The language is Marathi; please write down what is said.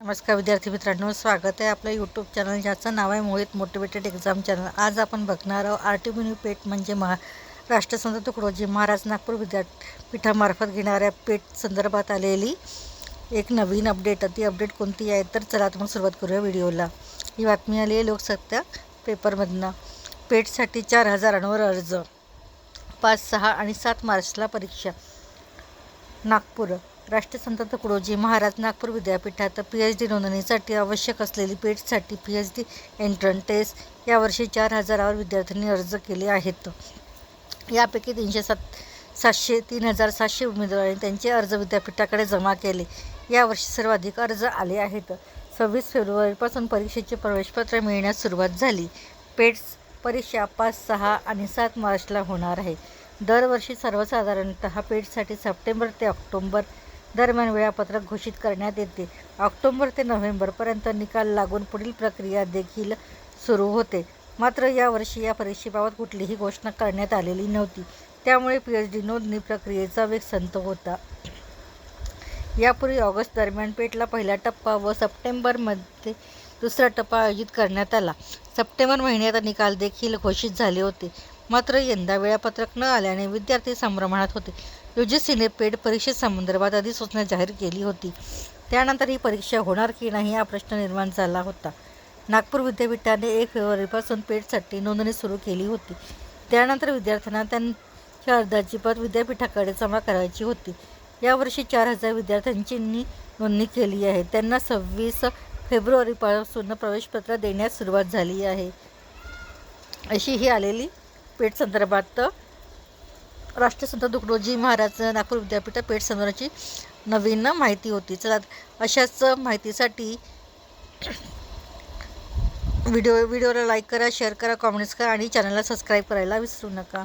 नमस्कार विद्यार्थी मित्रांनो, स्वागत आहे आपलं यूट्यूब चॅनल ज्याचं नाव आहे मोहित मोटिवेटेड एक्झाम चॅनल। आज आपण बघणार आहोत आरटीमिनी पेट म्हणजे राष्ट्रसंत तुकडोजी महाराज नागपूर विद्यापीठामार्फत घेणाऱ्या पेट संदर्भात आलेली एक नवीन अपडेट। ती अपडेट कोणती आहे तर चला आपण सुरुवात करूया व्हिडिओला। ही बातमी आली आहे लोकसत्ता पेपरमधनं। पेटसाठी 4,000 अर्ज, 5, 6 आणि 7 मार्चला परीक्षा। नागपूर राष्ट्रसंत तुकडोजी महाराज नागपूर विद्यापीठात PhD नोंदणीसाठी आवश्यक असलेली पेटसाठी PhD एंट्रन्स टेस्ट यावर्षी 4,000 विद्यार्थ्यांनी अर्ज केले आहेत। यापैकी 3,700 उमेदवारांनी त्यांचे अर्ज विद्यापीठाकडे जमा केले। यावर्षी सर्वाधिक अर्ज आले आहेत। 26 फेब्रुवारीपासून परीक्षेचे प्रवेशपत्र मिळण्यास सुरुवात झाली। पेट परीक्षा 5, 6 आणि 7 मार्चला होणार आहे। दरवर्षी सर्वसाधारणतः पेटसाठी सप्टेंबर ते ऑक्टोबर दरम्यान वेळापत्रक घोषित करण्यात येते। ऑक्टोबर ते नोव्हेंबरपर्यंत निकाल लागून पुढील प्रक्रिया देखील सुरू होते। मात्र यावर्षी या परीक्षेबाबत कुठलीही घोषणा करण्यात आलेली नव्हती, त्यामुळे PhD नोंदणी प्रक्रियेचा वेग संथ होता। यापूर्वी ऑगस्ट दरम्यान पेटला पहिला टप्पा व सप्टेंबरमध्ये दुसरा टप्पा आयोजित करण्यात आला। सप्टेंबर महिन्यात निकाल देखील घोषित झाले होते। मात्र यंदा वेळापत्रक न आल्याने विद्यार्थी संभ्रमात होते। UGCने पेट परीक्षेसंदर्भात अधिसूचना जाहीर केली होती। त्यानंतर ही परीक्षा होणार की नाही हा प्रश्न निर्माण झाला होता। नागपूर विद्यापीठाने 1 फेब्रुवारीपासून पेटसाठी नोंदणी सुरू केली होती। त्यानंतर विद्यार्थ्यांना त्यांच्या अर्जाची प्रत विद्यापीठाकडे जमा करायची होती। यावर्षी 4,000 विद्यार्थ्यांची नोंदणी केली आहे। त्यांना 26 फेब्रुवारीपासून प्रवेशपत्र देण्यास सुरुवात झाली आहे। अशी ही आलेली पेट संदर्भात राष्ट्रसंत तुकडोजी महाराज नागपूर विद्यापीठ पेट संदर्भाची नवीन माहिती होती। चला अशाच माहितीसाठी व्हिडिओला लाईक करा, शेअर करा, कमेंट्स करा आणि चॅनलला सबस्क्राईब करायला विसरू नका।